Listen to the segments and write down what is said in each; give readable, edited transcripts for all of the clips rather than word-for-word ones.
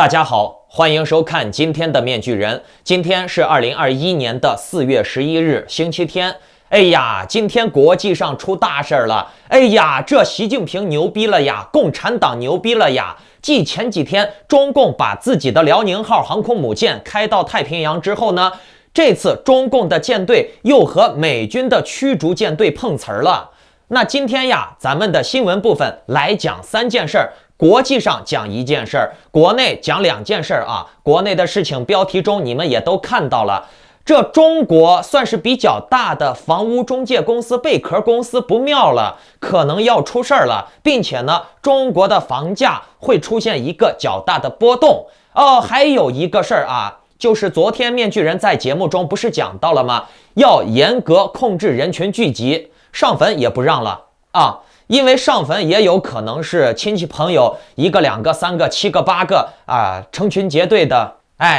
大家好，欢迎收看今天的面具人。今天是2021年的4月11日，星期天。哎呀，今天国际上出大事儿了！哎呀，这习近平牛逼了呀，共产党牛逼了呀！继前几天中共把自己的辽宁号航空母舰开到太平洋之后呢，这次中共的舰队又和美军的驱逐舰队碰瓷儿了。那今天呀，咱们的新闻部分来讲3件事儿。国际上讲1件事儿，国内讲2件事儿啊。国内的事情标题中你们也都看到了，这中国算是比较大的房屋中介公司贝壳公司不妙了，可能要出事儿了，并且呢，中国的房价会出现一个较大的波动。还有一个事儿啊，就是昨天面具人在节目中不是讲到了吗？要严格控制人群聚集，上坟也不让了啊。因为上坟也有可能是亲戚朋友1个、2个、3个、7个、8个啊，成群结队的。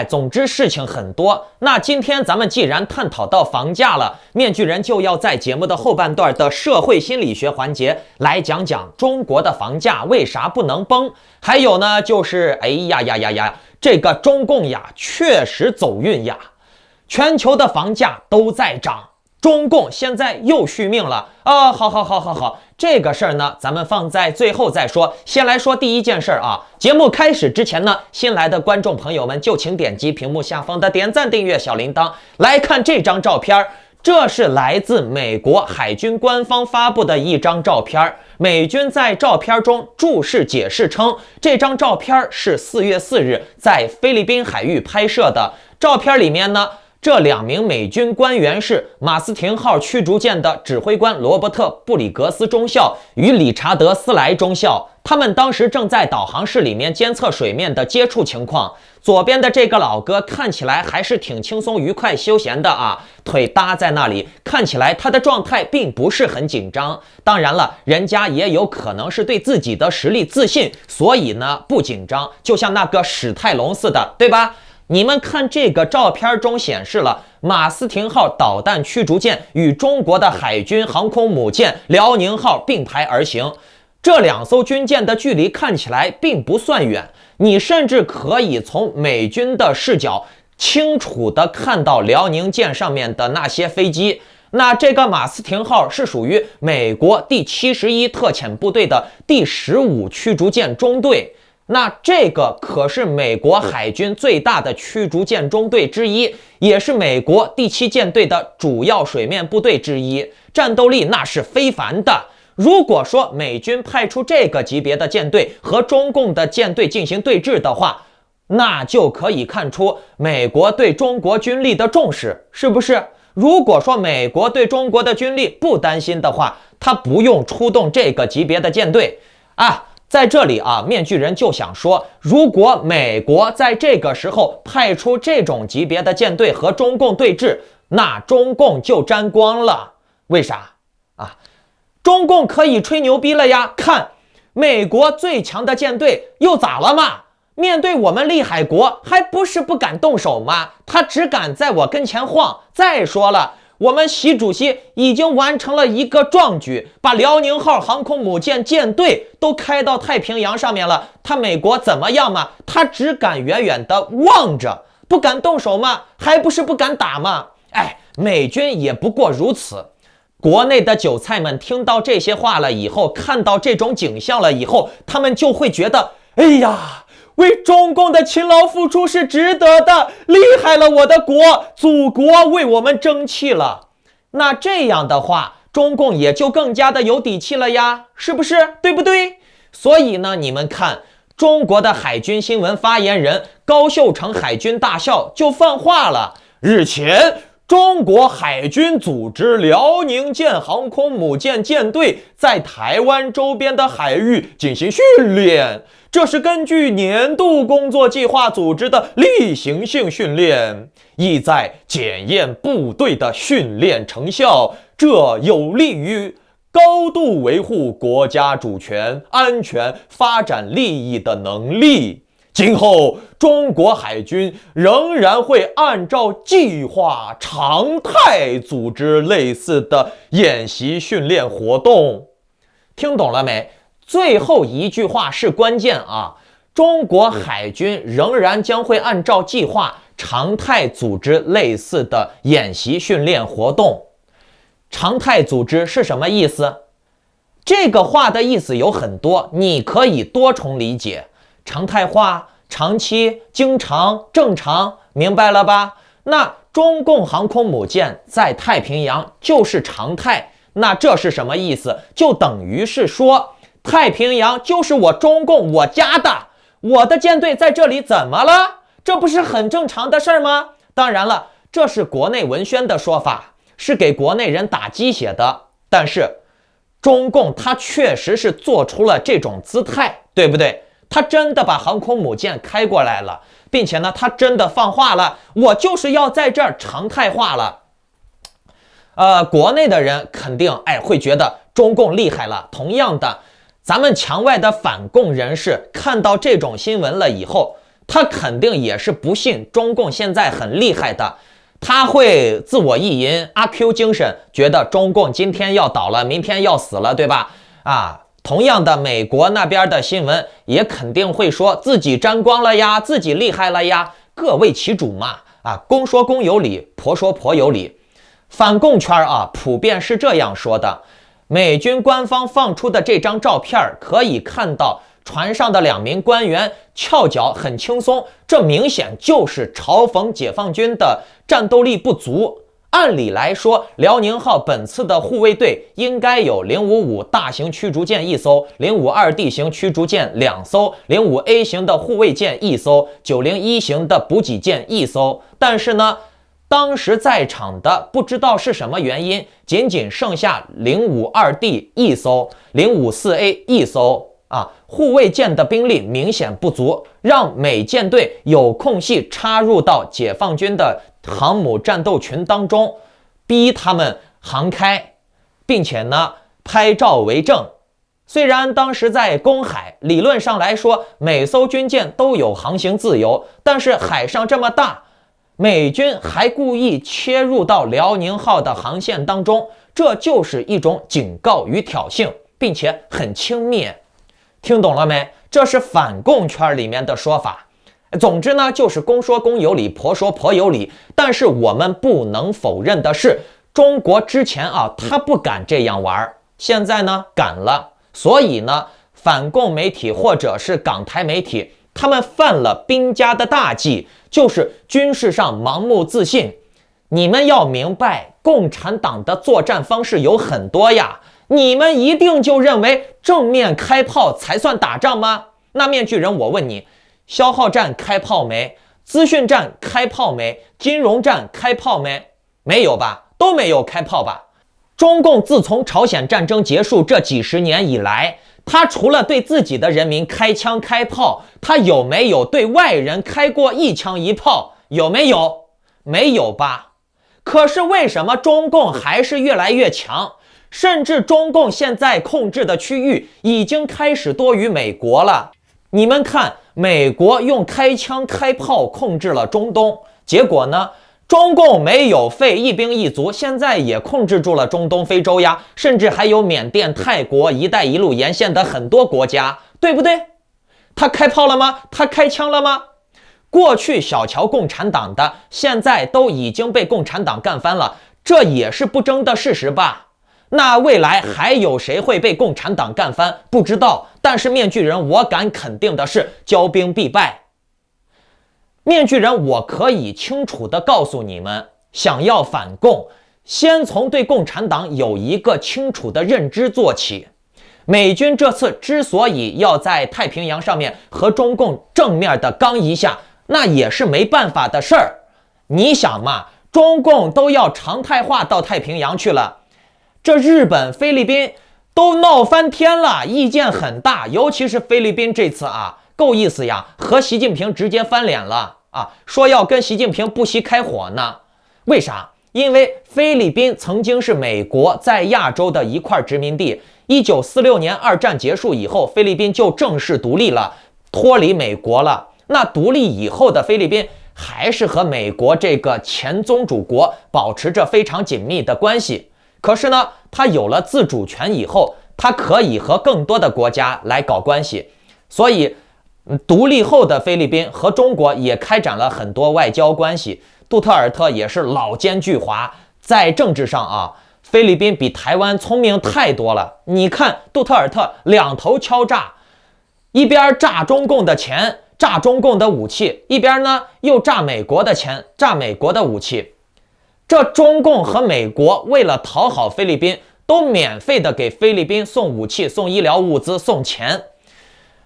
总之事情很多。那今天咱们既然探讨到房价了，面具人就要在节目的后半段的社会心理学环节来讲讲中国的房价为啥不能崩。还有呢，就是这个中共呀，确实走运呀，全球的房价都在涨。中共现在又续命了啊！好，这个事儿呢，咱们放在最后再说。先来说第1件事儿啊。节目开始之前呢，新来的观众朋友们就请点击屏幕下方的点赞、订阅、小铃铛，来看这张照片。这是来自美国海军官方发布的一张照片。美军在照片中注释解释称，这张照片是4月4日在菲律宾海域拍摄的。照片里面呢，这2名美军官员是马斯廷号驱逐舰的指挥官罗伯特·布里格斯中校与理查德·斯莱中校，他们当时正在导航室里面监测水面的接触情况。左边的这个老哥看起来还是挺轻松愉快休闲的啊，腿搭在那里，看起来他的状态并不是很紧张。当然了，人家也有可能是对自己的实力自信，所以呢不紧张，就像那个史泰龙似的，对吧？你们看这个照片中显示了马斯廷号导弹驱逐舰与中国的海军航空母舰辽宁号并排而行，这2艘军舰的距离看起来并不算远，你甚至可以从美军的视角清楚地看到辽宁舰上面的那些飞机。那这个马斯廷号是属于美国第71特遣部队的第15驱逐舰中队。那这个可是美国海军最大的驱逐舰中队之一，也是美国第7舰队的主要水面部队之一，战斗力那是非凡的。如果说美军派出这个级别的舰队和中共的舰队进行对峙的话，那就可以看出美国对中国军力的重视，是不是？如果说美国对中国的军力不担心的话，他不用出动这个级别的舰队啊。在这里啊，面具人就想说，如果美国在这个时候派出这种级别的舰队和中共对峙，那中共就沾光了。为啥啊？中共可以吹牛逼了呀，看美国最强的舰队又咋了嘛？面对我们利海国还不是不敢动手吗？他只敢在我跟前晃。再说了，我们习主席已经完成了一个壮举，把辽宁号航空母舰舰队都开到太平洋上面了，他美国怎么样嘛？他只敢远远的望着，不敢动手吗？还不是不敢打吗？美军也不过如此。国内的韭菜们听到这些话了以后，看到这种景象了以后，他们就会觉得，哎呀，为中共的勤劳付出是值得的，厉害了我的国，祖国为我们争气了。那这样的话，中共也就更加的有底气了呀，是不是？对不对？所以呢，你们看，中国的海军新闻发言人高秀成海军大校就放话了，日前中国海军组织辽宁舰航空母舰舰队在台湾周边的海域进行训练，这是根据年度工作计划组织的例行性训练，意在检验部队的训练成效，这有利于高度维护国家主权、安全、发展利益的能力。今后中国海军仍然会按照计划常态组织类似的演习训练活动。听懂了没？最后一句话是关键啊！中国海军仍然将会按照计划常态组织类似的演习训练活动。常态组织是什么意思？这个话的意思有很多，你可以多重理解。常态化、长期、经常、正常，明白了吧？那中共航空母舰在太平洋就是常态，那这是什么意思？就等于是说，太平洋就是我中共我家的，我的舰队在这里怎么了？这不是很正常的事儿吗？当然了，这是国内文宣的说法，是给国内人打鸡血的，但是中共他确实是做出了这种姿态，对不对？他真的把航空母舰开过来了，并且呢，他真的放话了，我就是要在这儿常态化了。国内的人肯定会觉得中共厉害了。同样的，咱们墙外的反共人士看到这种新闻了以后，他肯定也是不信中共现在很厉害的。他会自我意淫阿 Q 精神，觉得中共今天要倒了，明天要死了，对吧？同样的，美国那边的新闻也肯定会说自己沾光了呀，自己厉害了呀，各为其主嘛。公说公有理，婆说婆有理。反共圈普遍是这样说的：美军官方放出的这张照片可以看到，船上的2名官员翘脚很轻松，这明显就是嘲讽解放军的战斗力不足。按理来说，辽宁号本次的护卫队应该有055大型驱逐舰1艘，052D 型驱逐舰2艘，05A 型的护卫舰1艘，901型的补给舰1艘。但是呢，当时在场的不知道是什么原因，仅仅剩下052D 1艘，054A 1艘。护卫舰的兵力明显不足，让美舰队有空隙插入到解放军的航母战斗群当中，逼他们航开，并且呢拍照为证。虽然当时在公海，理论上来说每艘军舰都有航行自由，但是海上这么大，美军还故意切入到辽宁号的航线当中，这就是一种警告与挑衅，并且很轻蔑。听懂了没？这是反共圈里面的说法。总之呢，就是公说公有理，婆说婆有理。但是我们不能否认的是，中国之前他不敢这样玩，现在呢敢了。所以呢，反共媒体或者是港台媒体，他们犯了兵家的大忌，就是军事上盲目自信。你们要明白，共产党的作战方式有很多呀。你们一定就认为正面开炮才算打仗吗？那面具人，我问你，消耗战开炮没？资讯战开炮没？金融战开炮没？没有吧？都没有开炮吧？中共自从朝鲜战争结束这几十年以来，他除了对自己的人民开枪开炮，他有没有对外人开过一枪一炮？有没有？没有吧？可是为什么中共还是越来越强？甚至中共现在控制的区域已经开始多于美国了。你们看，美国用开枪开炮控制了中东，结果呢，中共没有费一兵一卒，现在也控制住了中东、非洲呀，甚至还有缅甸、泰国、一带一路沿线的很多国家，对不对？他开炮了吗？他开枪了吗？过去小瞧共产党的，现在都已经被共产党干翻了，这也是不争的事实吧？那未来还有谁会被共产党干翻？不知道。但是面具人，我敢肯定的是，骄兵必败。面具人，我可以清楚地告诉你们，想要反共，先从对共产党有一个清楚的认知做起。美军这次之所以要在太平洋上面和中共正面的刚一下，那也是没办法的事儿。你想嘛，中共都要常态化到太平洋去了，这日本、菲律宾都闹翻天了，意见很大，尤其是菲律宾这次够意思呀，和习近平直接翻脸了说要跟习近平不惜开火呢。为啥？因为菲律宾曾经是美国在亚洲的一块殖民地，1946年二战结束以后，菲律宾就正式独立了，脱离美国了。那独立以后的菲律宾还是和美国这个前宗主国保持着非常紧密的关系。可是呢，他有了自主权以后，他可以和更多的国家来搞关系。所以独立后的菲律宾和中国也开展了很多外交关系。杜特尔特也是老奸巨猾，在政治上啊，菲律宾比台湾聪明太多了。你看杜特尔特两头敲诈，一边诈中共的钱，诈中共的武器，一边呢又诈美国的钱，诈美国的武器。这中共和美国为了讨好菲律宾，都免费的给菲律宾送武器、送医疗物资、送钱。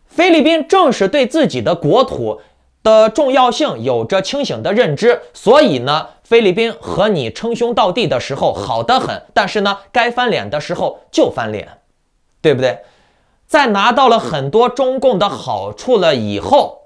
菲律宾正是对自己的国土的重要性有着清醒的认知，所以呢，菲律宾和你称兄道弟的时候好得很，但是呢，该翻脸的时候就翻脸，对不对？在拿到了很多中共的好处了以后，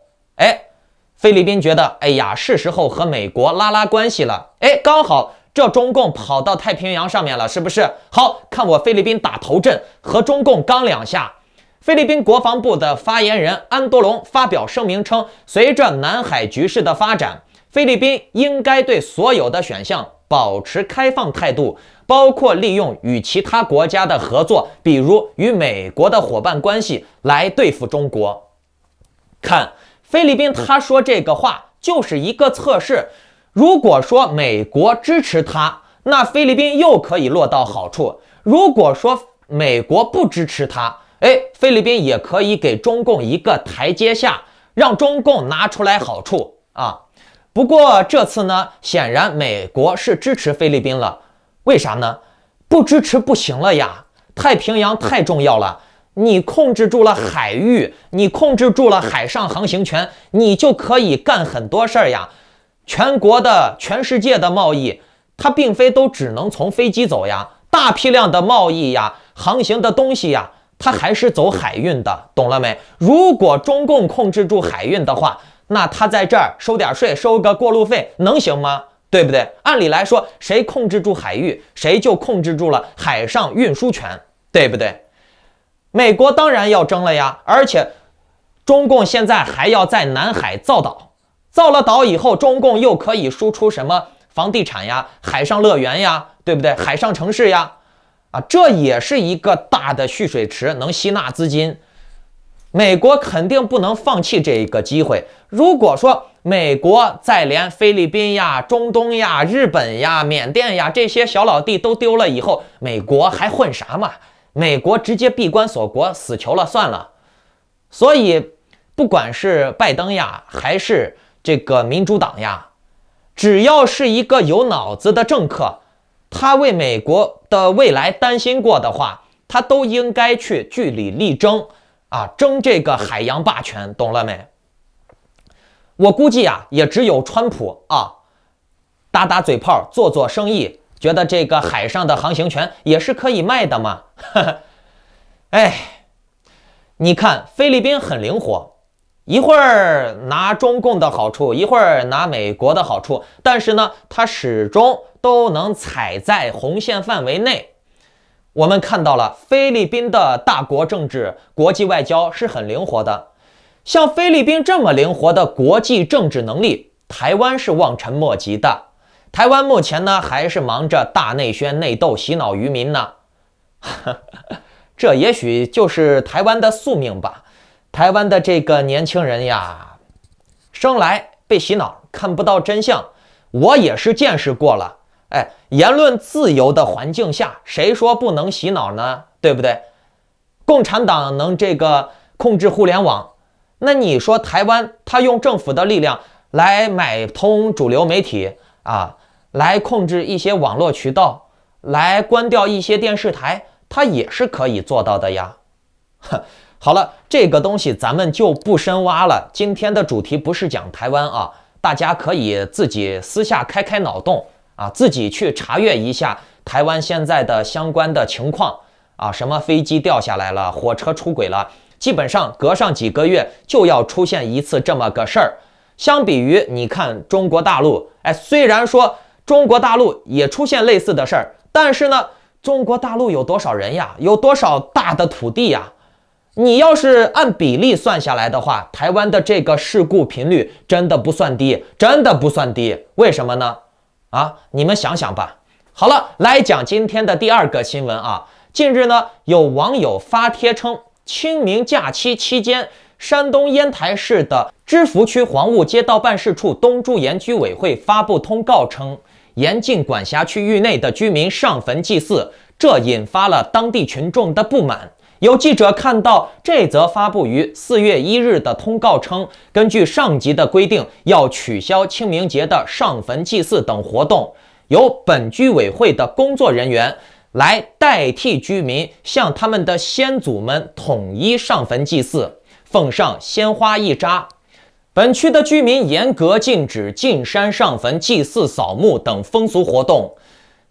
菲律宾觉得，哎呀，是时候和美国拉拉关系了。刚好这中共跑到太平洋上面了，是不是？好，看我菲律宾打头阵，和中共刚两下。菲律宾国防部的发言人安多龙发表声明称，随着南海局势的发展，菲律宾应该对所有的选项保持开放态度，包括利用与其他国家的合作，比如与美国的伙伴关系来对付中国。看菲律宾他说这个话就是一个测试，如果说美国支持他，那菲律宾又可以落到好处；如果说美国不支持他，菲律宾也可以给中共一个台阶下，让中共拿出来好处啊。不过这次呢，显然美国是支持菲律宾了。为啥呢？不支持不行了呀，太平洋太重要了，你控制住了海域，你控制住了海上航行权，你就可以干很多事儿呀。全世界的贸易，它并非都只能从飞机走呀，大批量的贸易呀，航行的东西呀，它还是走海运的，懂了没？如果中共控制住海运的话，那他在这儿收点税，收个过路费，能行吗？对不对？按理来说，谁控制住海域，谁就控制住了海上运输权，对不对？美国当然要争了呀，而且中共现在还要在南海造岛，造了岛以后，中共又可以输出什么房地产呀、海上乐园呀，对不对？海上城市呀，这也是一个大的蓄水池，能吸纳资金。美国肯定不能放弃这个机会。如果说美国再连菲律宾呀、中东呀、日本呀、缅甸呀这些小老弟都丢了以后，美国还混啥嘛？美国直接闭关锁国，死球了算了。所以不管是拜登呀，还是这个民主党呀，只要是一个有脑子的政客，他为美国的未来担心过的话，他都应该去据理力争争这个海洋霸权，懂了没？我估计也只有川普打打嘴炮，做做生意，觉得这个海上的航行权也是可以卖的嘛。你看菲律宾很灵活，一会儿拿中共的好处，一会儿拿美国的好处，但是呢，他始终都能踩在红线范围内。我们看到了菲律宾的大国政治、国际外交是很灵活的。像菲律宾这么灵活的国际政治能力，台湾是望尘莫及的。台湾目前呢，还是忙着大内宣、内斗、洗脑渔民呢。这也许就是台湾的宿命吧。台湾的这个年轻人呀，生来被洗脑，看不到真相。我也是见识过了。言论自由的环境下，谁说不能洗脑呢？对不对？共产党能这个控制互联网，那你说台湾他用政府的力量来买通主流媒体来控制一些网络渠道，来关掉一些电视台，他也是可以做到的呀。好了，这个东西咱们就不深挖了。今天的主题不是讲台湾大家可以自己私下开开脑洞自己去查阅一下台湾现在的相关的情况什么飞机掉下来了，火车出轨了，基本上隔上几个月就要出现一次这么个事儿。相比于你看中国大陆，虽然说中国大陆也出现类似的事儿，但是呢，中国大陆有多少人呀？有多少大的土地呀？你要是按比例算下来的话，台湾的这个事故频率真的不算低，真的不算低。为什么呢？你们想想吧。好了，来讲今天的第二个新闻近日呢，有网友发帖称，清明假期期间山东烟台市的芝罘区黄务街道办事处东朱岩居委会发布通告称，严禁管辖区域内的居民上坟祭祀，这引发了当地群众的不满。有记者看到这则发布于4月1日的通告称，根据上级的规定，要取消清明节的上坟祭祀等活动，由本居委会的工作人员来代替居民向他们的先祖们统一上坟祭祀，奉上鲜花一扎。本区的居民严格禁止进山上坟祭祀扫墓等风俗活动，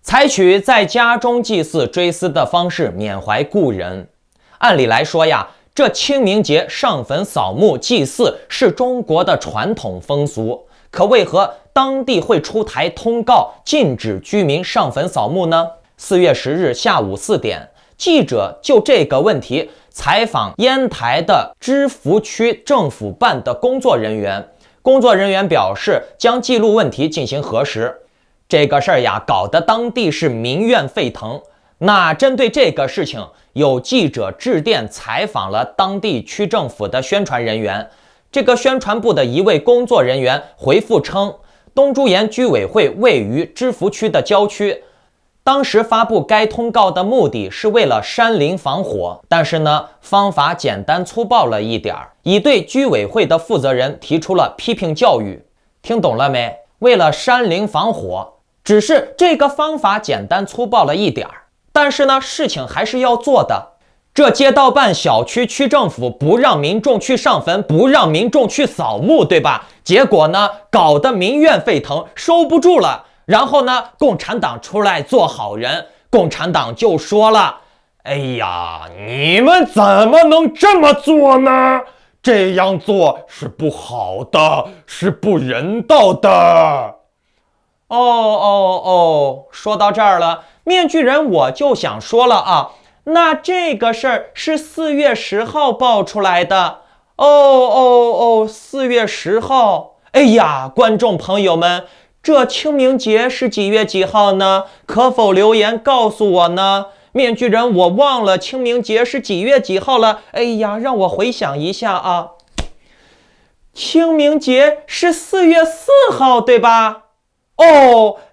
采取在家中祭祀追思的方式缅怀故人。按理来说呀，这清明节上坟扫墓祭祀是中国的传统风俗，可为何当地会出台通告禁止居民上坟扫墓呢？4月10日下午4点，记者就这个问题采访烟台的芝罘区政府办的工作人员，工作人员表示将记录问题进行核实。这个事儿呀，搞得当地是民怨沸腾。那针对这个事情，有记者致电采访了当地区政府的宣传人员。这个宣传部的一位工作人员回复称，东朱岩居委会位于芝罘区的郊区，当时发布该通告的目的是为了山林防火，但是呢，方法简单粗暴了一点，已对居委会的负责人提出了批评教育。听懂了没？为了山林防火，只是这个方法简单粗暴了一点，但是呢，事情还是要做的。这街道办、小区、区政府不让民众去上坟，不让民众去扫墓，对吧？结果呢，搞得民怨沸腾，收不住了。然后呢，共产党出来做好人，共产党就说了：“哎呀，你们怎么能这么做呢？这样做是不好的，是不人道的。”说到这儿了，面具人我就想说了啊，那这个事儿是4月10号爆出来的。4月10号。哎呀，观众朋友们，这清明节是几月几号呢？可否留言告诉我呢？面具人，我忘了清明节是几月几号了。哎呀，让我回想一下啊。清明节是4月4号，对吧？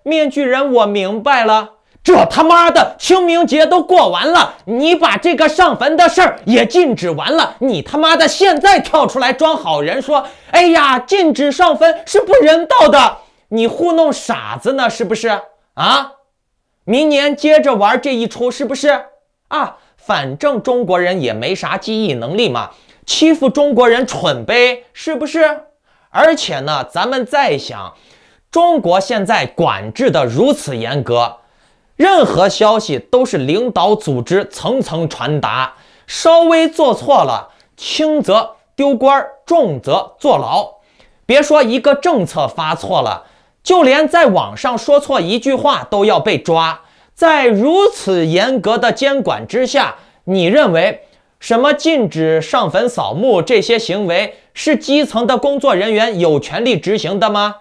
面具人，我明白了。这他妈的清明节都过完了，你把这个上坟的事儿也禁止完了，你他妈的现在跳出来装好人说，哎呀，禁止上坟是不人道的，你糊弄傻子呢是不是啊？明年接着玩这一出是不是啊？反正中国人也没啥记忆能力嘛，欺负中国人蠢呗，是不是？而且呢，咱们再想，中国现在管制的如此严格，任何消息都是领导组织层层传达，稍微做错了，轻则丢官，重则坐牢。别说一个政策发错了，就连在网上说错一句话都要被抓。在如此严格的监管之下，你认为什么禁止上坟扫墓这些行为是基层的工作人员有权利执行的吗？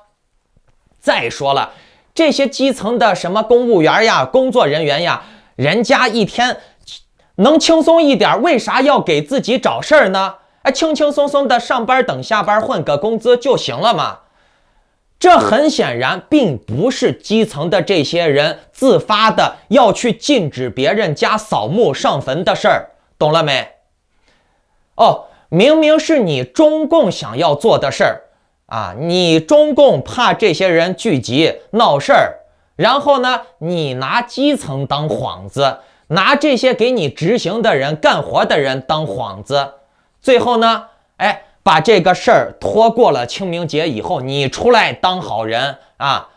再说了，这些基层的什么公务员呀、工作人员呀，人家一天能轻松一点，为啥要给自己找事儿呢？轻轻松松的上班等下班混个工资就行了嘛。这很显然并不是基层的这些人自发的要去禁止别人家扫墓上坟的事儿，懂了没？明明是你中共想要做的事儿啊，你中共怕这些人聚集闹事儿，然后呢，你拿基层当幌子，拿这些给你执行的人、干活的人当幌子，最后呢，把这个事儿拖过了清明节以后，你出来当好人啊。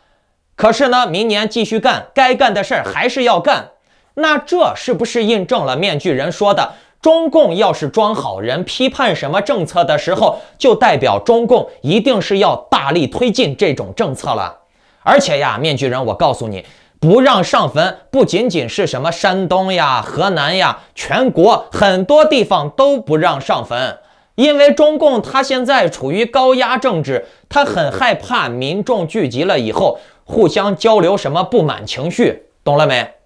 可是呢，明年继续干，该干的事儿还是要干。那这是不是印证了面具人说的，中共要是装好人，批判什么政策的时候，就代表中共一定是要大力推进这种政策了。而且呀，面具人，我告诉你，不让上坟不仅仅是什么山东呀、河南呀，全国很多地方都不让上坟。因为中共他现在处于高压政治，他很害怕民众聚集了以后互相交流什么不满情绪，懂了没？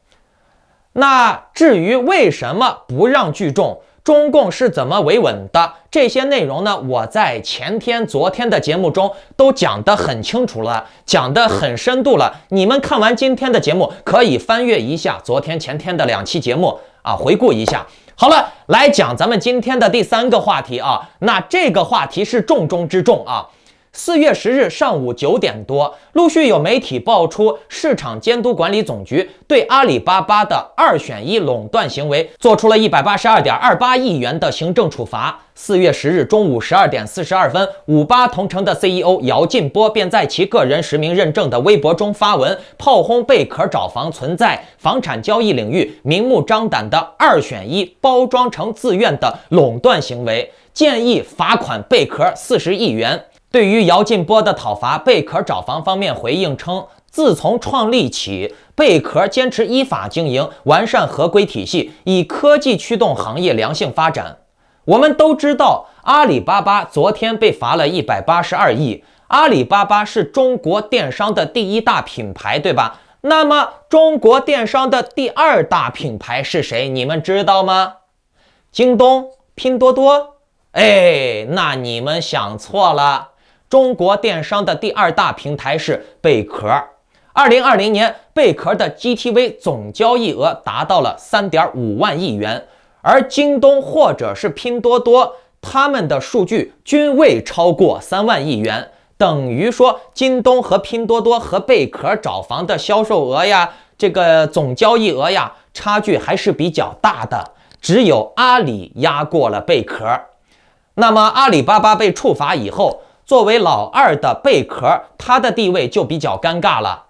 那至于为什么不让聚众，中共是怎么维稳的，这些内容呢，我在前天、昨天的节目中都讲得很清楚了，讲得很深度了。你们看完今天的节目，可以翻阅一下昨天、前天的2期节目啊，回顾一下。好了，来讲咱们今天的第3个话题啊，那这个话题是重中之重啊。4月10日上午9点多，陆续有媒体爆出市场监督管理总局对阿里巴巴的2选1垄断行为做出了182.28亿元的行政处罚。4月10日中午12点42分，58同城的 CEO 姚劲波便在其个人实名认证的微博中发文，炮轰贝壳找房存在房产交易领域明目张胆的2选1包装成自愿的垄断行为，建议罚款贝壳40亿元。对于姚劲波的讨伐，贝壳找房方面回应称，自从创立起，贝壳坚持依法经营，完善合规体系，以科技驱动行业良性发展。我们都知道，阿里巴巴昨天被罚了182亿。阿里巴巴是中国电商的第1大品牌，对吧？那么中国电商的第2大品牌是谁？你们知道吗？京东、拼多多？哎，那你们想错了。中国电商的第2大平台是贝壳。2020年，贝壳的 GTV 总交易额达到了3.5万亿元，而京东或者是拼多多，他们的数据均未超过3万亿元，等于说京东和拼多多和贝壳找房的销售额呀，这个总交易额呀，差距还是比较大的，只有阿里压过了贝壳。那么阿里巴巴被处罚以后，作为老2的贝壳，它的地位就比较尴尬了。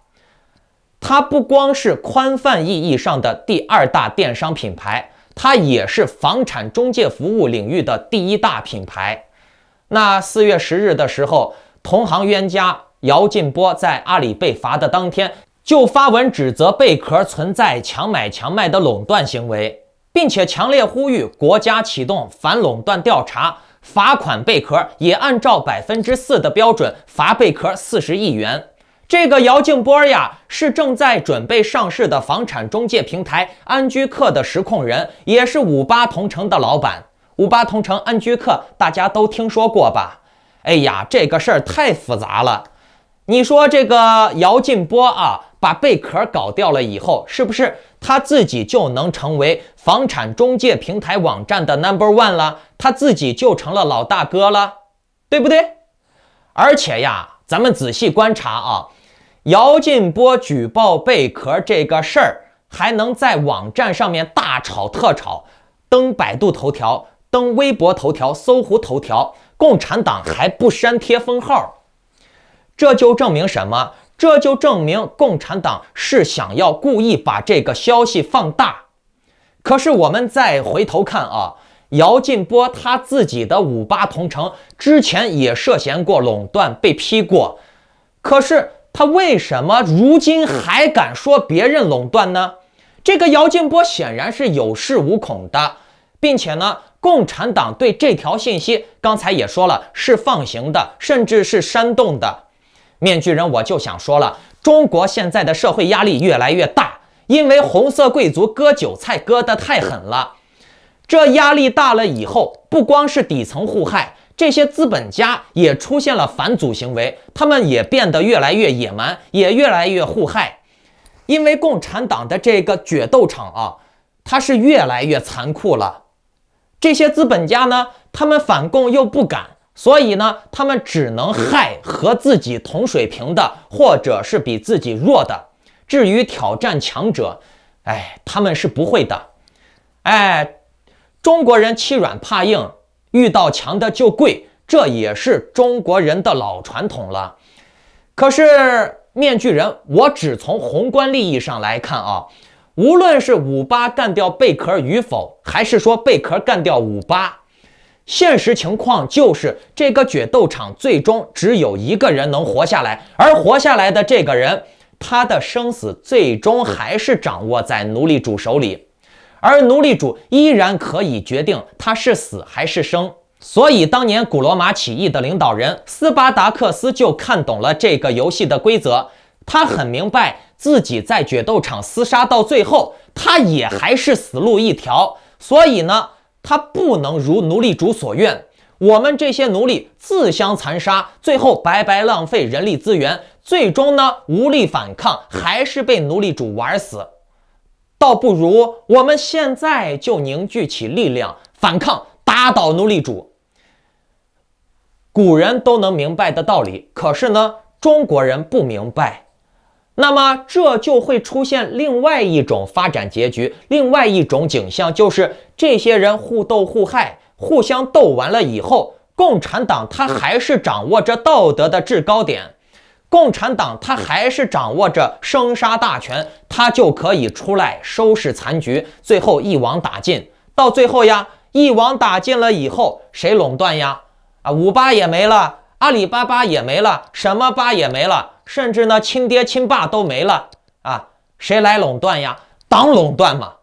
它不光是宽泛意义上的第2大电商品牌，它也是房产中介服务领域的第1大品牌。那4月10日的时候，同行冤家姚劲波在阿里被罚的当天，就发文指责贝壳存在强买强卖的垄断行为，并且强烈呼吁国家启动反垄断调查，罚款贝壳，也按照4%的标准罚贝壳40亿元。这个姚劲波呀，是正在准备上市的房产中介平台安居客的实控人，也是58同城的老板。58同城、安居客大家都听说过吧？哎呀，这个事儿太复杂了。你说这个姚劲波啊，把贝壳搞掉了以后，是不是他自己就能成为房产中介平台网站的 No.1 了？他自己就成了老大哥了，对不对？而且呀，咱们仔细观察啊，姚劲波举报贝壳这个事儿，还能在网站上面大吵特吵，登百度头条，登微博头条，搜狐头条，共产党还不删贴封号。这就证明什么？这就证明共产党是想要故意把这个消息放大。可是我们再回头看啊，姚劲波他自己的58同城之前也涉嫌过垄断，被批过。可是他为什么如今还敢说别人垄断呢？这个姚劲波显然是有恃无恐的，并且呢，共产党对这条信息刚才也说了，是放行的，甚至是煽动的。面具人，我就想说了，中国现在的社会压力越来越大，因为红色贵族割韭菜割得太狠了。这压力大了以后，不光是底层互害，这些资本家也出现了反祖行为，他们也变得越来越野蛮，也越来越互害。因为共产党的这个决斗场啊，它是越来越残酷了。这些资本家呢，他们反共又不敢，所以呢，他们只能害和自己同水平的，或者是比自己弱的。至于挑战强者，他们是不会的。中国人欺软怕硬，遇到强的就跪，这也是中国人的老传统了。可是面具人，我只从宏观利益上来看啊，无论是58干掉贝壳与否，还是说贝壳干掉58，现实情况就是这个决斗场最终只有一个人能活下来，而活下来的这个人，他的生死最终还是掌握在奴隶主手里，而奴隶主依然可以决定他是死还是生。所以当年古罗马起义的领导人斯巴达克斯就看懂了这个游戏的规则，他很明白自己在决斗场厮杀到最后，他也还是死路一条。所以呢，他不能如奴隶主所愿，我们这些奴隶自相残杀，最后白白浪费人力资源，最终呢无力反抗，还是被奴隶主玩死。倒不如我们现在就凝聚起力量，反抗，打倒奴隶主。古人都能明白的道理，可是呢，中国人不明白。那么这就会出现另外一种发展结局，另外一种景象，就是这些人互斗互害，互相斗完了以后，共产党他还是掌握着道德的制高点，共产党他还是掌握着生杀大权，他就可以出来收拾残局，最后一网打尽。到最后呀，一网打尽了以后，谁垄断呀？588也没了，阿里巴巴也没了，什么巴也没了，甚至呢亲爹亲爸都没了啊！谁来垄断呀？党垄断嘛。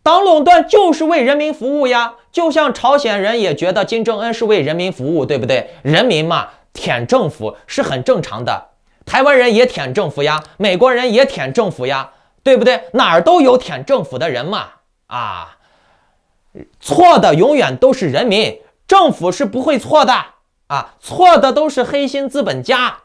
党垄断就是为人民服务呀，就像朝鲜人也觉得金正恩是为人民服务，对不对？人民嘛，舔政府是很正常的。台湾人也舔政府呀，美国人也舔政府呀，对不对？哪儿都有舔政府的人嘛。错的永远都是人民，政府是不会错的错的都是黑心资本家。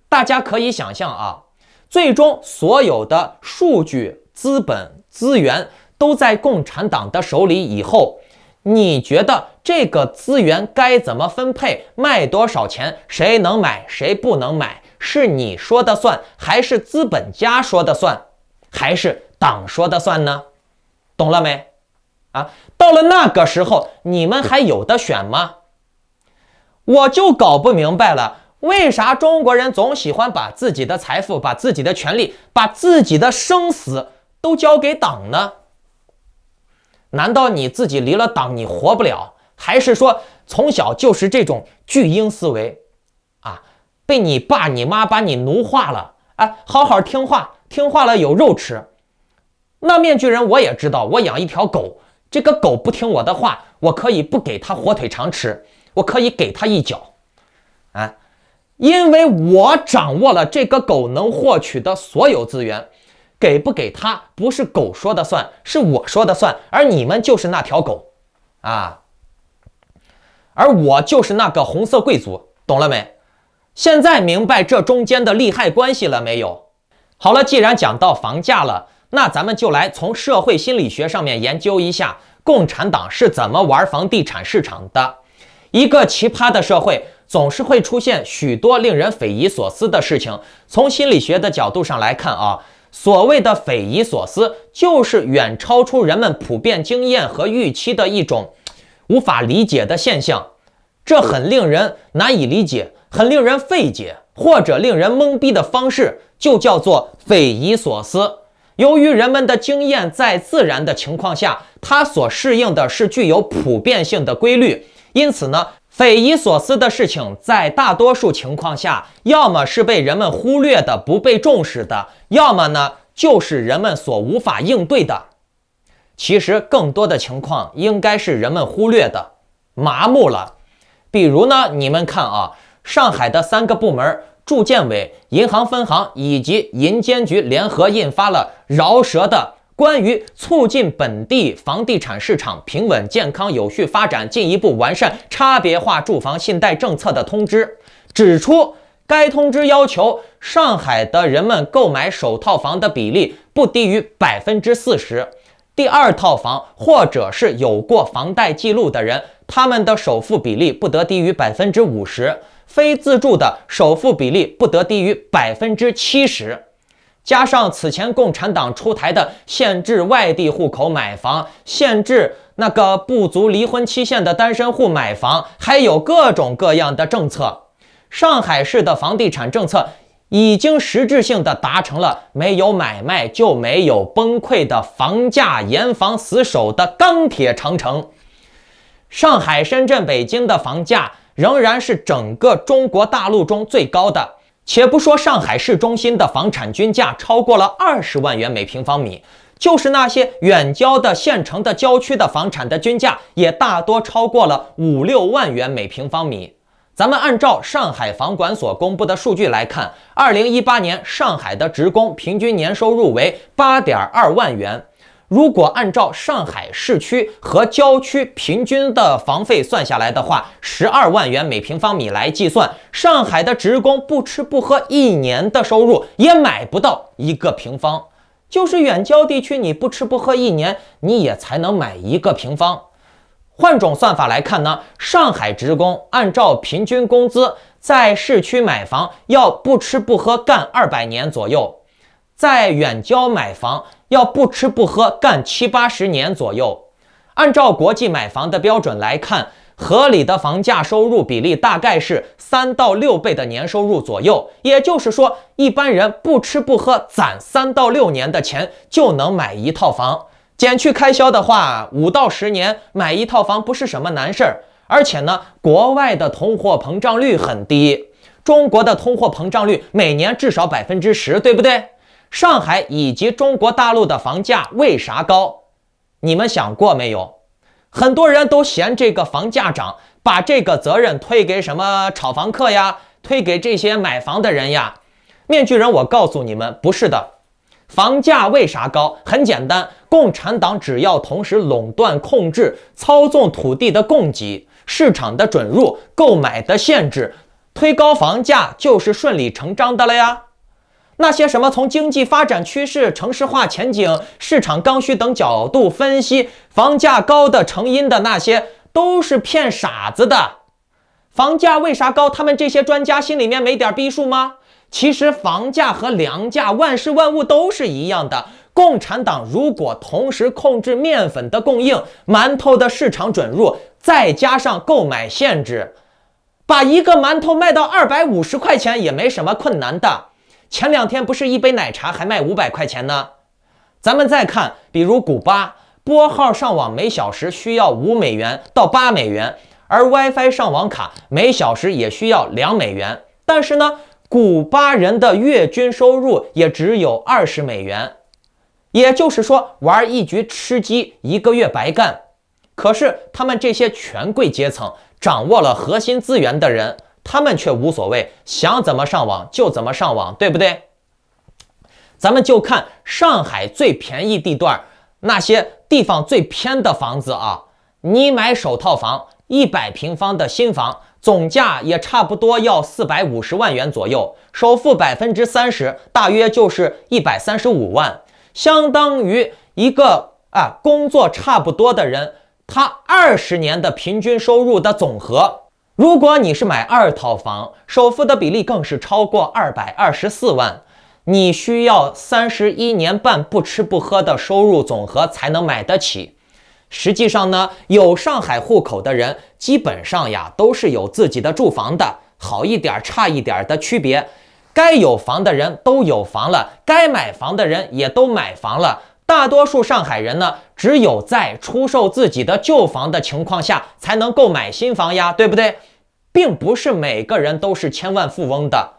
大家可以想象最终所有的数据、资本、资源都在共产党的手里以后，你觉得这个资源该怎么分配，卖多少钱，谁能买，谁不能买，是你说的算，还是资本家说的算，还是党说的算呢？懂了没？到了那个时候，你们还有的选吗？我就搞不明白了，为啥中国人总喜欢把自己的财富、把自己的权利、把自己的生死都交给党呢？难道你自己离了党你活不了？还是说从小就是这种巨婴思维被你爸你妈把你奴化了好好听话，听话了有肉吃。那面具人我也知道，我养一条狗，这个狗不听我的话，我可以不给它火腿肠吃，我可以给它一脚因为我掌握了这个狗能获取的所有资源，给不给它不是狗说的算，是我说的算，而你们就是那条狗而我就是那个红色贵族，懂了没？现在明白这中间的利害关系了没有？好了，既然讲到房价了，那咱们就来从社会心理学上面研究一下共产党是怎么玩房地产市场的。一个奇葩的社会总是会出现许多令人匪夷所思的事情。从心理学的角度上来看所谓的匪夷所思，就是远超出人们普遍经验和预期的一种无法理解的现象。这很令人难以理解，很令人费解，或者令人懵逼的方式，就叫做匪夷所思。由于人们的经验在自然的情况下，它所适应的是具有普遍性的规律，因此呢，匪夷所思的事情在大多数情况下，要么是被人们忽略的、不被重视的，要么呢就是人们所无法应对的。其实更多的情况应该是人们忽略的、麻木了。比如呢，你们看上海的3个部门，住建委、银行分行以及银监局联合印发了饶舌的关于促进本地房地产市场平稳、健康、有序发展，进一步完善差别化住房信贷政策的通知，指出该通知要求上海的人们购买首套房的比例不低于40%，第2套房或者是有过房贷记录的人，他们的首付比例不得低于50%，非自住的首付比例不得低于70%。加上此前共产党出台的限制外地户口买房，限制那个不足离婚期限的单身户买房，还有各种各样的政策，上海市的房地产政策已经实质性的达成了没有买卖就没有崩溃的房价严防死守的钢铁长城。上海、深圳、北京的房价仍然是整个中国大陆中最高的，且不说上海市中心的房产均价超过了20万元每平方米，就是那些远郊的县城的郊区的房产的均价也大多超过了5-6万元每平方米。咱们按照上海房管所公布的数据来看，2018年上海的职工平均年收入为8.2万元。如果按照上海市区和郊区平均的房费算下来的话，12万元每平方米来计算，上海的职工不吃不喝1年的收入也买不到1个平方。就是远郊地区，你不吃不喝1年，你也才能买1个平方。换种算法来看呢，上海职工按照平均工资，在市区买房要不吃不喝干200年左右，在远郊买房要不吃不喝干70、80年左右。按照国际买房的标准来看，合理的房价收入比例大概是3到6倍的年收入左右，也就是说，一般人不吃不喝攒3到6年的钱就能买一套房。减去开销的话，5到10年买一套房不是什么难事儿。而且呢，国外的通货膨胀率很低，中国的通货膨胀率每年至少10%，对不对？上海以及中国大陆的房价为啥高？你们想过没有？很多人都嫌这个房价涨，把这个责任推给什么炒房客呀，推给这些买房的人呀。面具人，我告诉你们，不是的。房价为啥高？很简单，共产党只要同时垄断、控制、操纵土地的供给、市场的准入、购买的限制，推高房价就是顺理成章的了呀。那些什么从经济发展趋势、城市化前景、市场刚需等角度分析房价高的成因的那些，都是骗傻子的。房价为啥高？他们这些专家心里面没点逼数吗？其实房价和粮价万事万物都是一样的。共产党如果同时控制面粉的供应、馒头的市场准入，再加上购买限制，把一个馒头卖到250块钱也没什么困难的。前2天不是一杯奶茶还卖500块钱呢？咱们再看，比如古巴，拨号上网每小时需要5美元到8美元，而 WiFi 上网卡每小时也需要2美元。但是呢，古巴人的月均收入也只有20美元，也就是说，玩一局吃鸡1个月白干。可是他们这些权贵阶层，掌握了核心资源的人，他们却无所谓，想怎么上网就怎么上网，对不对？咱们就看上海最便宜地段，那些地方最偏的房子啊，你买首套房100平方的新房，总价也差不多要450万元左右，首付30%，大约就是135万，相当于一个工作差不多的人，他20年的平均收入的总和。如果你是买2套房，首付的比例更是超过224万，你需要31年半不吃不喝的收入总和才能买得起。实际上呢，有上海户口的人基本上呀都是有自己的住房的，好一点差一点的区别。该有房的人都有房了，该买房的人也都买房了。大多数上海人呢，只有在出售自己的旧房的情况下才能购买新房呀，对不对？并不是每个人都是千万富翁的。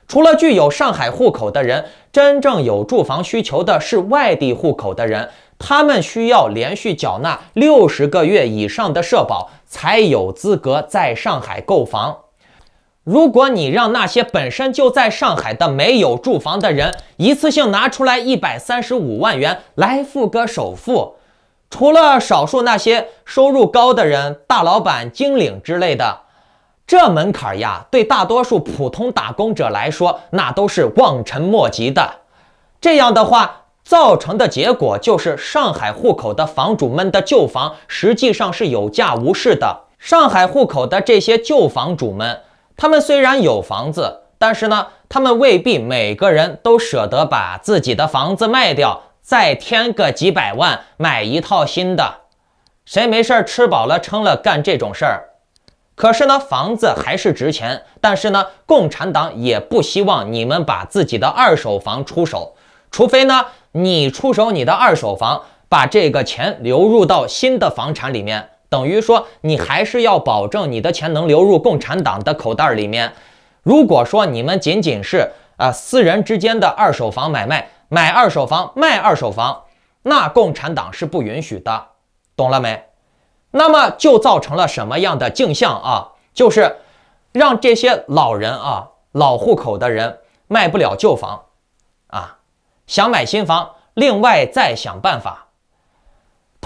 除了具有上海户口的人，真正有住房需求的是外地户口的人，他们需要连续缴纳60个月以上的社保，才有资格在上海购房。如果你让那些本身就在上海的没有住房的人一次性拿出来135万元来付个首付，除了少数那些收入高的人、大老板、经理之类的，这门槛呀，对大多数普通打工者来说，那都是望尘莫及的。这样的话，造成的结果就是上海户口的房主们的旧房实际上是有价无市的。上海户口的这些旧房主们，他们虽然有房子，但是呢，他们未必每个人都舍得把自己的房子卖掉，再添个几百万买一套新的。谁没事吃饱了撑了干这种事儿？可是呢，房子还是值钱，但是呢，共产党也不希望你们把自己的二手房出手，除非呢，你出手你的二手房，把这个钱流入到新的房产里面，等于说你还是要保证你的钱能流入共产党的口袋里面。如果说你们仅仅是私人之间的二手房买卖，买二手房卖二手房，那共产党是不允许的，懂了没？那么就造成了什么样的镜像啊？就是让这些老人老户口的人卖不了旧房想买新房，另外再想办法。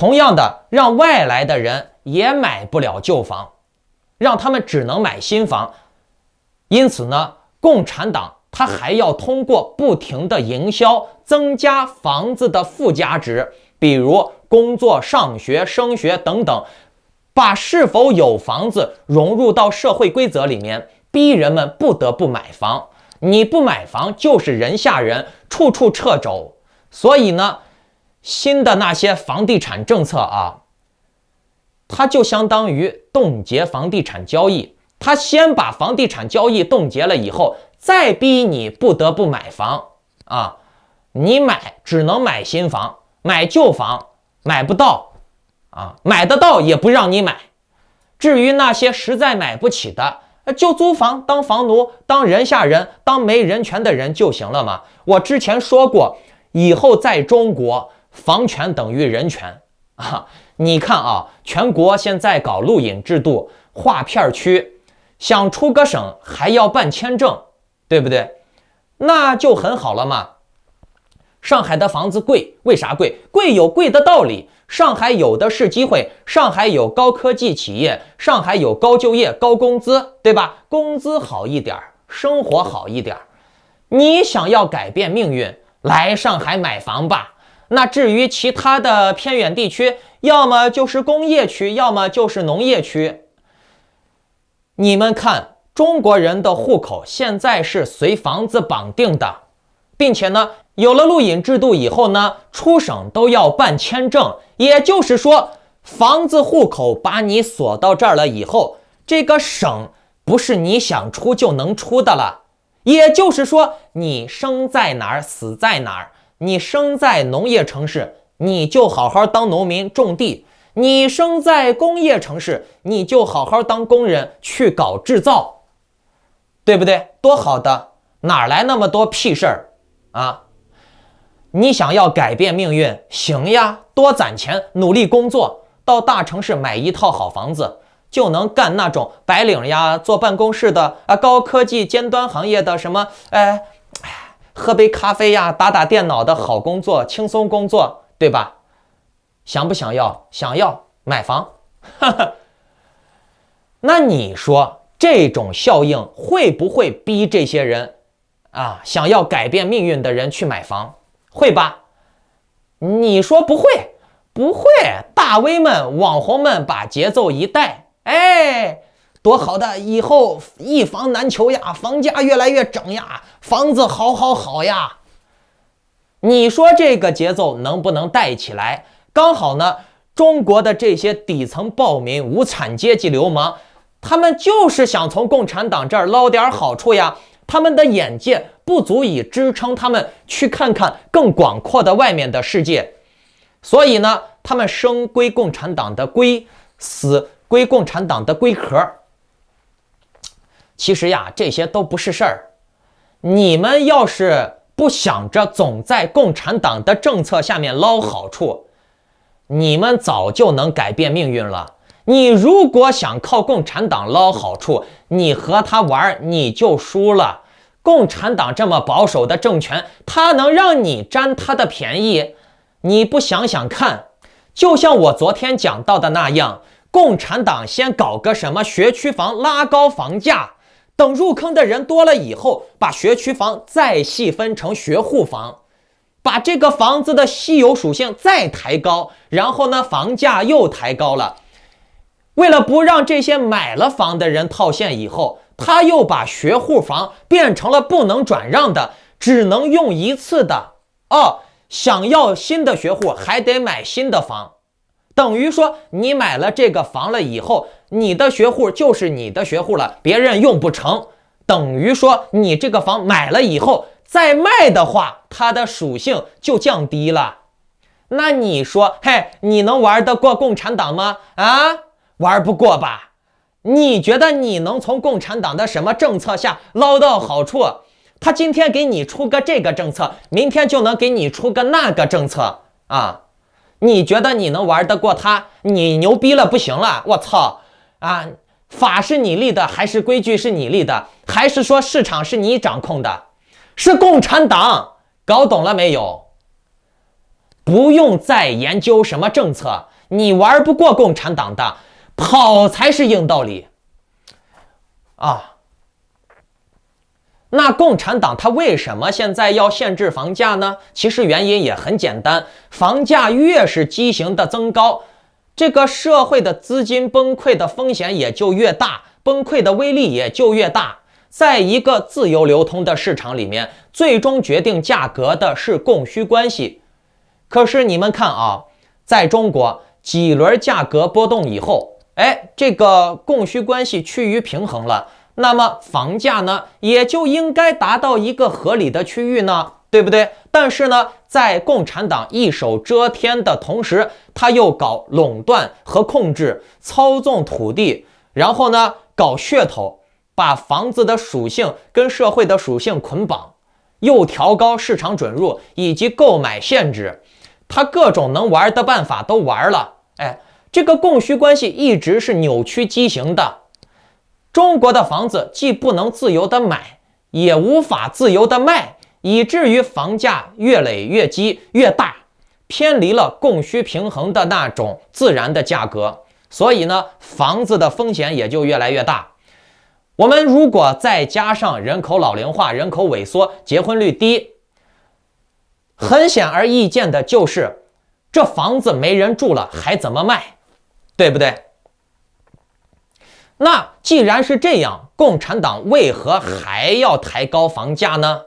同样的，让外来的人也买不了旧房，让他们只能买新房。因此呢，共产党它还要通过不停的营销，增加房子的附加值，比如工作、上学、升学等等，把是否有房子融入到社会规则里面，逼人们不得不买房。你不买房就是人吓人，处处掣肘。所以呢，新的那些房地产政策啊，它就相当于冻结房地产交易。他先把房地产交易冻结了以后，再逼你不得不买房啊！你买只能买新房，买旧房买不到啊，买得到也不让你买。至于那些实在买不起的，就租房当房奴，当人下人，当没人权的人就行了嘛。我之前说过，以后在中国，房权等于人权啊！你看啊，全国现在搞路引制度，划片区。想出个省还要办签证，对不对？那就很好了嘛。上海的房子贵，为啥贵？贵有贵的道理。上海有的是机会，上海有高科技企业，上海有高就业、高工资，对吧？工资好一点，生活好一点。你想要改变命运，来上海买房吧。那至于其他的偏远地区，要么就是工业区，要么就是农业区。你们看，中国人的户口现在是随房子绑定的，并且呢，有了路引制度以后呢，出省都要办签证。也就是说，房子户口把你锁到这儿了以后，这个省不是你想出就能出的了。也就是说，你生在哪儿死在哪儿。你生在农业城市，你就好好当农民种地。你生在工业城市，你就好好当工人去搞制造，对不对？多好的，哪来那么多屁事儿啊？你想要改变命运，行呀，多攒钱，努力工作，到大城市买一套好房子，就能干那种白领呀，坐办公室的啊，高科技尖端行业的什么，喝杯咖啡呀，打打电脑的好工作，轻松工作，对吧？想不想要？想要，买房。那你说这种效应会不会逼这些人啊，想要改变命运的人去买房？会吧？你说不会？不会。大 V 们、网红们把节奏一带，多好的，以后一房难求呀，房价越来越涨呀，房子好呀。你说这个节奏能不能带起来？刚好呢，中国的这些底层暴民、无产阶级流氓，他们就是想从共产党这儿捞点好处呀。他们的眼界不足以支撑他们去看看更广阔的外面的世界，所以呢，他们生归共产党的龟，死归共产党的龟壳。其实呀，这些都不是事儿。你们要是不想着总在共产党的政策下面捞好处，你们早就能改变命运了。你如果想靠共产党捞好处，你和他玩你就输了。共产党这么保守的政权，他能让你占他的便宜？你不想想看，就像我昨天讲到的那样，共产党先搞个什么学区房，拉高房价，等入坑的人多了以后，把学区房再细分成学户房，把这个房子的稀有属性再抬高，然后呢，房价又抬高了。为了不让这些买了房的人套现以后，他又把学户房变成了不能转让的，只能用一次的。想要新的学户还得买新的房，等于说你买了这个房了以后，你的学户就是你的学户了，别人用不成。等于说你这个房买了以后再卖的话，它的属性就降低了。那你说，你能玩得过共产党吗？玩不过吧？你觉得你能从共产党的什么政策下捞到好处？他今天给你出个这个政策，明天就能给你出个那个政策啊！你觉得你能玩得过他？你牛逼了不行了，我操啊！法是你立的，还是规矩是你立的，还是说市场是你掌控的？是共产党，搞懂了没有？不用再研究什么政策，你玩不过共产党的，跑才是硬道理啊。那共产党它为什么现在要限制房价呢？其实原因也很简单，房价越是畸形的增高，这个社会的资金崩溃的风险也就越大，崩溃的威力也就越大。在一个自由流通的市场里面，最终决定价格的是供需关系。可是你们看啊，在中国几轮价格波动以后，这个供需关系趋于平衡了，那么房价呢也就应该达到一个合理的区域呢，对不对？但是呢，在共产党一手遮天的同时，他又搞垄断和控制，操纵土地，然后呢搞噱头，把房子的属性跟社会的属性捆绑，又调高市场准入以及购买限制，他各种能玩的办法都玩了。这个供需关系一直是扭曲畸形的。中国的房子既不能自由的买，也无法自由的卖，以至于房价越垒越积越大，偏离了供需平衡的那种自然的价格。所以呢，房子的风险也就越来越大。我们如果再加上人口老龄化、人口萎缩、结婚率低，很显而易见的就是这房子没人住了还怎么卖，对不对？那既然是这样，共产党为何还要抬高房价呢？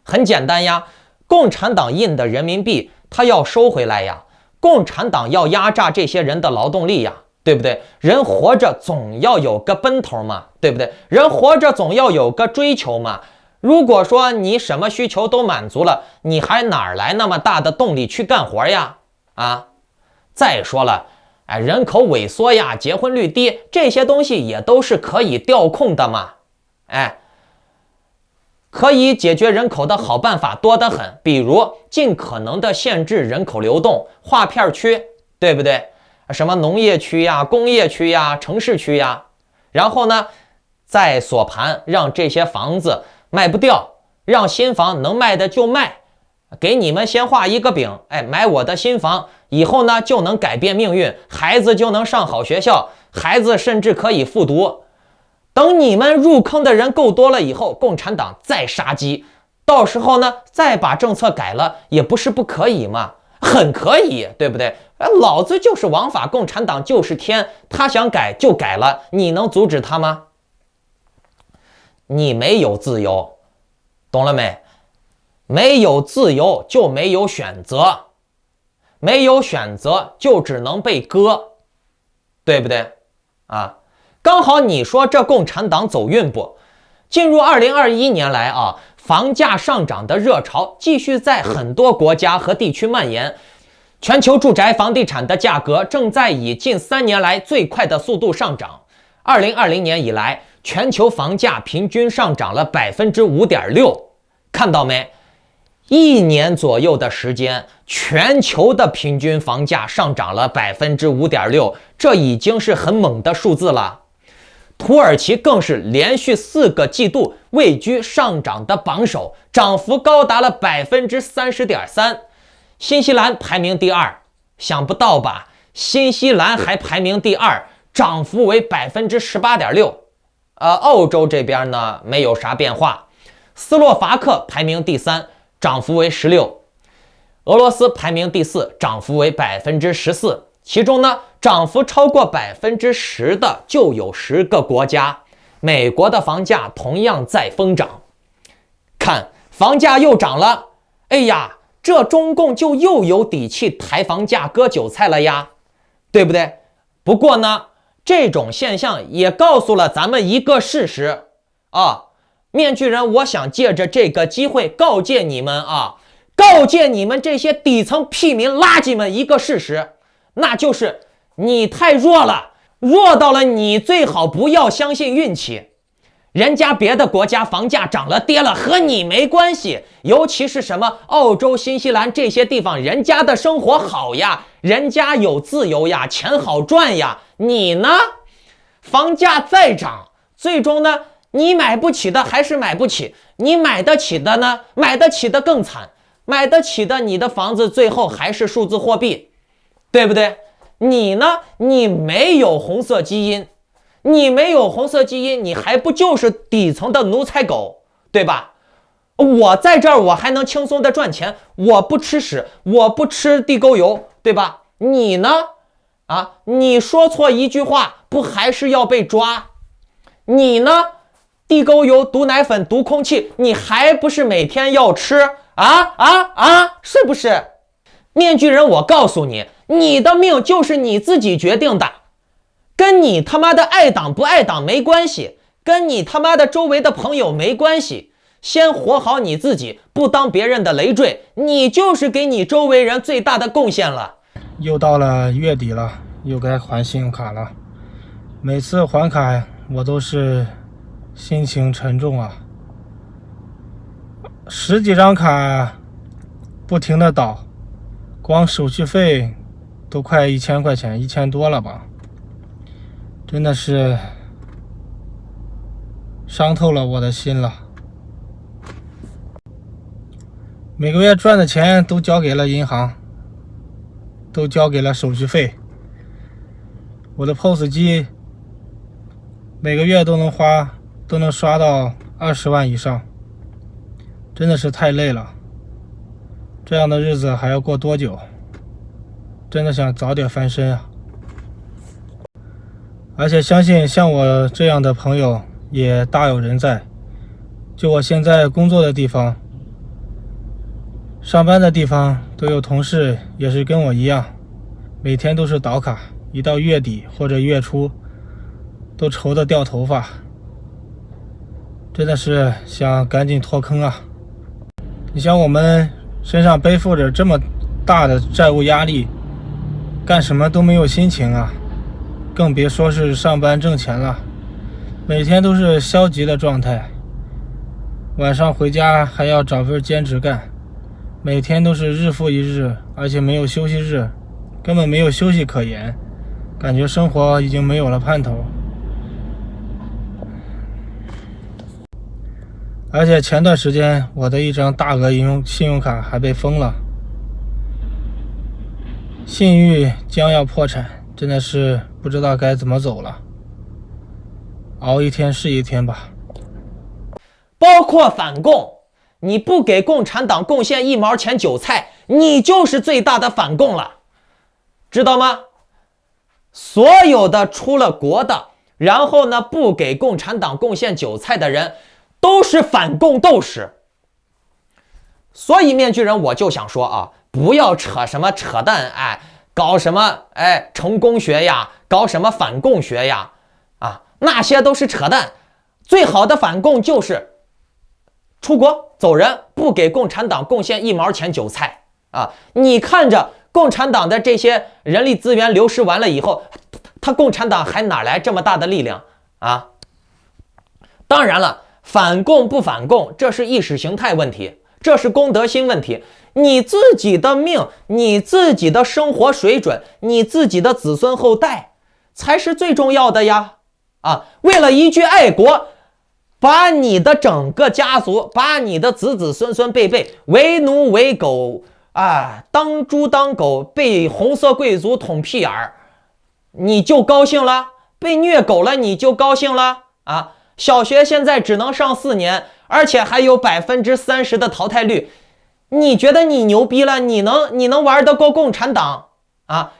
很简单呀，共产党印的人民币它要收回来呀，共产党要压榨这些人的劳动力呀，对不对？人活着总要有个奔头嘛，对不对？人活着总要有个追求嘛。如果说你什么需求都满足了，你还哪来那么大的动力去干活呀？再说了，人口萎缩呀，结婚率低，这些东西也都是可以调控的嘛。可以解决人口的好办法多得很，比如尽可能的限制人口流动，划片区，对不对？什么农业区呀、工业区呀、城市区呀，然后呢，再锁盘，让这些房子卖不掉，让新房能卖的就卖，给你们先画一个饼，买我的新房，以后呢就能改变命运，孩子就能上好学校，孩子甚至可以复读。等你们入坑的人够多了以后，共产党再杀鸡，到时候呢再把政策改了，也不是不可以嘛，很可以，对不对？老子就是王法，共产党就是天，他想改就改了，你能阻止他吗？你没有自由，懂了没？没有自由就没有选择，没有选择就只能被割，对不对？刚好你说这共产党走运不？进入2021年来房价上涨的热潮继续在很多国家和地区蔓延，全球住宅房地产的价格正在以近3年来最快的速度上涨。2020年以来，全球房价平均上涨了 5.6%， 看到没？1年左右的时间，全球的平均房价上涨了 5.6%， 这已经是很猛的数字了。土耳其更是连续4个季度位居上涨的榜首，涨幅高达了 30.3%。 新西兰排名第2，想不到吧？新西兰还排名第2，涨幅为 18.6%。澳洲这边呢没有啥变化。斯洛伐克排名第3，涨幅为16%。俄罗斯排名第4，涨幅为 14%。其中呢，涨幅超过 10% 的就有10个国家。美国的房价同样在疯涨。看，房价又涨了，这中共就又有底气抬房价割韭菜了呀，对不对？不过呢，这种现象也告诉了咱们一个事实面具人，我想借着这个机会告诫你们告诫你们这些底层屁民垃圾们一个事实，那就是你太弱了，弱到了你最好不要相信运气。人家别的国家房价涨了跌了和你没关系，尤其是什么澳洲、新西兰这些地方，人家的生活好呀，人家有自由呀，钱好赚呀。你呢，房价再涨，最终呢你买不起的还是买不起，你买得起的呢，买得起的更惨，买得起的你的房子最后还是数字货币，对不对？你呢？你没有红色基因，你没有红色基因，你还不就是底层的奴才狗，对吧？我在这儿，我还能轻松的赚钱，我不吃屎，我不吃地沟油，对吧？你呢？你说错一句话，不还是要被抓？你呢？地沟油、毒奶粉、毒空气，你还不是每天要吃？是不是？面具人，我告诉你，你的命就是你自己决定的，跟你他妈的爱党不爱党没关系，跟你他妈的周围的朋友没关系。先活好你自己，不当别人的累赘，你就是给你周围人最大的贡献了。又到了月底了，又该还信用卡了。每次还卡，我都是心情沉重啊。10几张卡不停的倒，光手续费都快1000块钱，1000多了吧。真的是伤透了我的心了。每个月赚的钱都交给了银行，都交给了手续费。我的 POS 机每个月都能刷到20万以上，真的是太累了。这样的日子还要过多久？真的想早点翻身啊！而且相信像我这样的朋友也大有人在。就我现在工作的地方，上班的地方都有同事也是跟我一样，每天都是倒卡，一到月底或者月初都愁得掉头发，真的是想赶紧脱坑啊！你想我们身上背负着这么大的债务压力，干什么都没有心情啊，更别说是上班挣钱了，每天都是消极的状态，晚上回家还要找份兼职干，每天都是日复一日，而且没有休息日，根本没有休息可言，感觉生活已经没有了盼头。而且前段时间我的一张大额信用卡还被封了，信誉将要破产，真的是不知道该怎么走了，熬一天是一天吧。包括反共，你不给共产党贡献1毛钱韭菜，你就是最大的反共了，知道吗？所有的出了国的，然后呢不给共产党贡献韭菜的人，都是反共斗士。所以面具人，我就想说啊，不要扯什么扯淡，搞什么成功学呀，搞什么反共学呀，那些都是扯淡。最好的反共就是出国走人，不给共产党贡献1毛钱韭菜啊！你看着共产党的这些人力资源流失完了以后，他共产党还哪来这么大的力量啊？当然了，反共不反共，这是意识形态问题，这是公德心问题。你自己的命，你自己的生活水准，你自己的子孙后代才是最重要的呀！为了一句爱国，把你的整个家族，把你的子子孙孙辈辈为奴为狗当猪当狗，被红色贵族捅屁眼儿，你就高兴了？被虐狗了你就高兴了小学现在只能上4年，而且还有30%的淘汰率，你觉得你牛逼了？你能玩得过共产党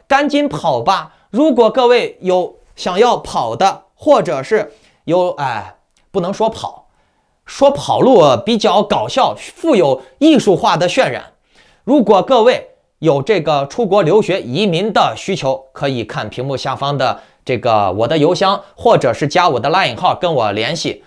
赶紧跑吧！如果各位有想要跑的，或者是有不能说跑，说跑路比较搞笑，富有艺术化的渲染。如果各位有这个出国留学移民的需求，可以看屏幕下方的这个我的邮箱，或者是加我的 LINE 号跟我联系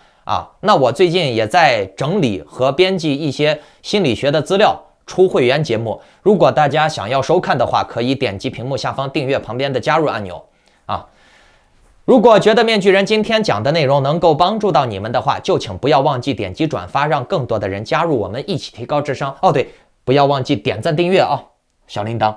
那我最近也在整理和编辑一些心理学的资料，出会员节目。如果大家想要收看的话，可以点击屏幕下方订阅旁边的加入按钮如果觉得面具人今天讲的内容能够帮助到你们的话，就请不要忘记点击转发，让更多的人加入我们，一起提高智商。对，不要忘记点赞订阅小铃铛。